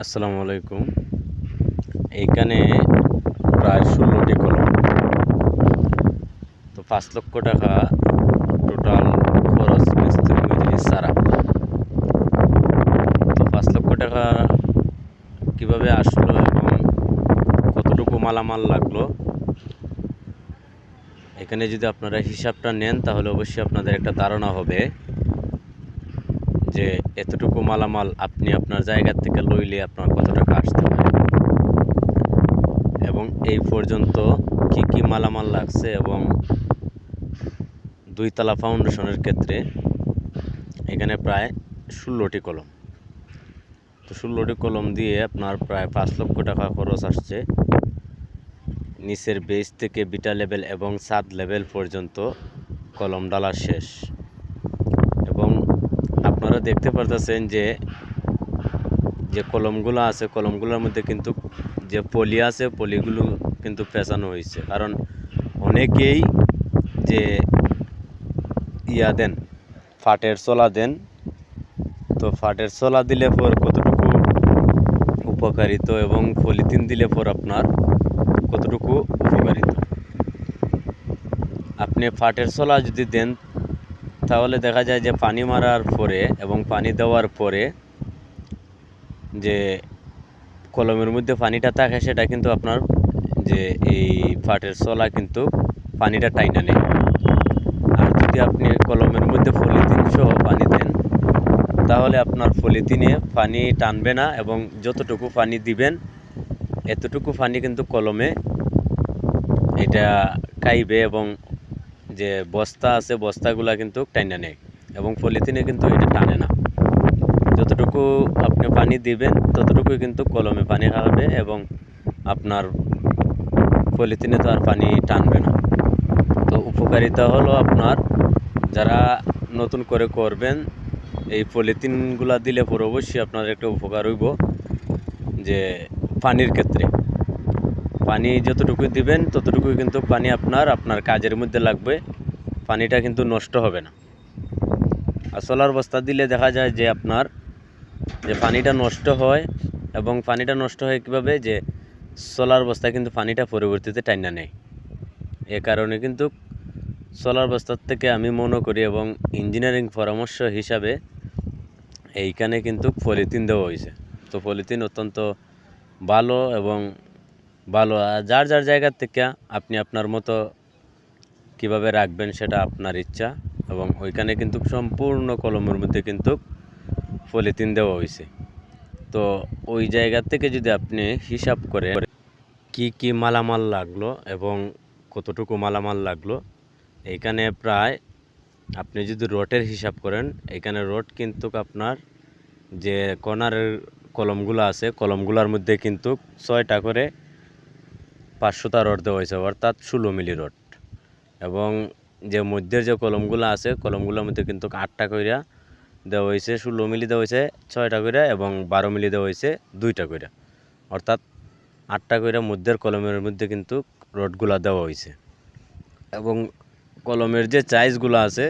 আসসালামু আলাইকুম। এইখানে প্রায় ১৬টি কলম। তো ৫,০০,০০০ টাকা টোটাল খরচ মিস্ত্রি মজুরি ছাড়া। তো ৫,০০,০০০ টাকা কীভাবে আসলো এবং কতটুকু মালামাল লাগলো, এখানে যদি আপনারা হিসাবটা নেন তাহলে অবশ্যই আপনাদের একটা ধারণা হবে যে এতটুকু মালামাল আপনি আপনার জায়গা থেকে লইলে আপনার কত টাকা আসতে পারে এবং এই পর্যন্ত কি কি মালামাল লাগছে এবং ২ তলা ফাউন্ডেশনের ক্ষেত্রে এখানে প্রায় ১৬টি কলম। তো ১৬টি কলম দিয়ে আপনার প্রায় ৫,০০,০০০ টাকা খরচ আসছে নিচের বেস থেকে বিটা লেভেল এবং ছাদ লেভেল পর্যন্ত কলম ডালা শেষ। এবং আপনারা দেখতে পারতেছেন যে কলমগুলো আছে কলমগুলোর মধ্যে কিন্তু যে পলি আছে পলিগুলো কিন্তু পেঁচানো হয়েছে, কারণ অনেকেই যে দেন ফাটের চলা দেন। তো ফাটের চলা দিলে পর কতটুকু উপকারিত এবং পলিথিন দিলে পর আপনার কতটুকু উপকারিত। আপনি ফাটের চলা যদি দেন তাহলে দেখা যায় যে পানি মারার পরে এবং পানি দেওয়ার পরে যে কলমের মধ্যে পানিটা থাকে সেটা কিন্তু আপনার যে এই ফাটের চলা কিন্তু পানিটা টাইনা নেয়। আর যদি আপনি কলমের মধ্যে পলিথিন সহ পানি দেন তাহলে আপনার পলিথিনে পানি টানবে না এবং যতটুকু পানি দিবেন এতটুকু পানি কিন্তু কলমে এটা খাইবে এবং যে বস্তা আছে বস্তাগুলা কিন্তু টাইনা নেয় এবং পলিথিনে কিন্তু এটা টানে না। যতটুকু আপনি পানি দিবেন ততটুকুই কিন্তু কলমে পানি খাবে এবং আপনার পলিথিনে তো আর পানি টানবে না। তো উপকারিতা হলো আপনার যারা নতুন করে করবেন এই পলিথিনগুলা দিলে পরে অবশ্যই আপনার একটা উপকার হইব যে পানির ক্ষেত্রে পানি যতটুকু দিবেন ততটুকুই কিন্তু পানি আপনার কাজের মধ্যে লাগবে, পানিটা কিন্তু নষ্ট হবে না। আর সোলার বস্তা দিলে দেখা যায় যে আপনার যে পানিটা নষ্ট হয় এবং পানিটা নষ্ট হয় কীভাবে, যে সোলার বস্তা কিন্তু পানিটা পরবর্তীতে টাইনা নেয়। এ কারণে কিন্তু সোলার বস্তার থেকে আমি মনে করি এবং ইঞ্জিনিয়ারিং পরামর্শ হিসাবে এইখানে কিন্তু পলিথিন দেওয়া হয়েছে। তো পলিথিন অত্যন্ত ভালো এবং ভালো যার যার জায়গার থেকে আপনি আপনার মতো কিভাবে রাখবেন সেটা আপনার ইচ্ছা। এবং ওইখানে কিন্তু সম্পূর্ণ কলমের মধ্যে কিন্তু পলিথিন দেওয়া হয়েছে। তো ওই জায়গা থেকে যদি আপনি হিসাব করে কি কি মালামাল লাগলো এবং কতটুকু মালামাল লাগলো, এইখানে প্রায় আপনি যদি রডের হিসাব করেন এখানে রড কিন্তু আপনার যে কর্নারের কলমগুলো আছে কলমগুলোর মধ্যে কিন্তু 6টা করে 500টা রড দেওয়া হয়েছে, অর্থাৎ 16 মিলি রড। এবং যে মধ্যের যে কলমগুলো আছে কলমগুলোর মধ্যে কিন্তু 8টা করে দেওয়া হয়েছে, 16 মিলি দেওয়া হয়েছে 6টা করে এবং 12 মিলি দেওয়া হয়েছে 2টা করে, অর্থাৎ 8টা করে মধ্যের কলমের মধ্যে কিন্তু রডগুলা দেওয়া হয়েছে। এবং কলমের যে সাইজগুলো আছে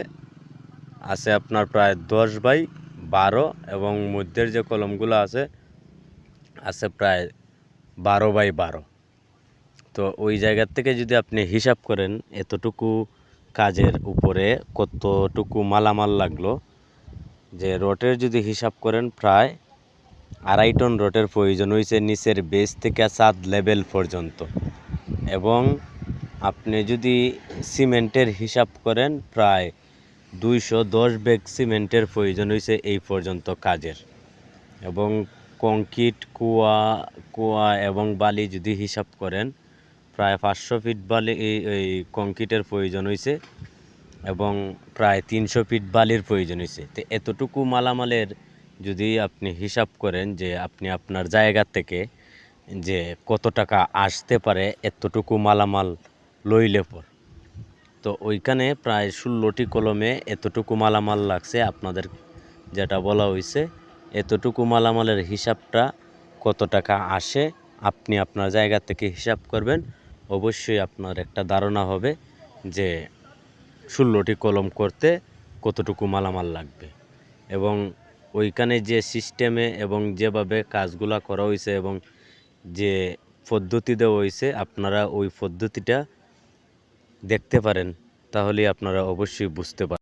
আপনার প্রায় 10/12 এবং মধ্যের যে কলমগুলো আছে প্রায় 12/12। তো ওই জায়গার থেকে যদি আপনি হিসাব করেন এতটুকু কাজের উপরে কতটুকু মালামাল লাগলো, যে রডের যদি হিসাব করেন প্রায় 2.5 টন রডের প্রয়োজন হয়েছে নিচের বেস থেকে ছাদ লেভেল পর্যন্ত। এবং আপনি যদি সিমেন্টের হিসাব করেন প্রায় 210 ব্যাগ সিমেন্টের প্রয়োজন হয়েছে এই পর্যন্ত কাজের। এবং কংক্রিট কুয়া এবং বালি যদি হিসাব করেন প্রায় 500 ফিট বালি এই কংক্রিটের প্রয়োজন হয়েছে এবং প্রায় 300 ফিট বালির প্রয়োজন হয়েছে। তো এতটুকু মালামালের যদি আপনি হিসাব করেন যে আপনি আপনার জায়গা থেকে যে কত টাকা আসতে পারে এতটুকু মালামাল লইলে পর, তো ওইখানে প্রায় 16টি কলমে এতটুকু মালামাল লাগছে। আপনাদের যেটা বলা হয়েছে এতটুকু মালামালের হিসাবটা কত টাকা আসে আপনি আপনার জায়গা থেকে হিসাব করবেন, অবশ্যই আপনার একটা ধারণা হবে যে 16টি কলম করতে কতটুকু মালামাল লাগবে। এবং ওইখানে যে সিস্টেমে এবং যেভাবে কাজগুলা করা হয়েছে এবং যে পদ্ধতি দেওয়া হয়েছে আপনারা ওই পদ্ধতিটা দেখতে পারেন, তাহলে আপনারা অবশ্যই বুঝতে পারেন।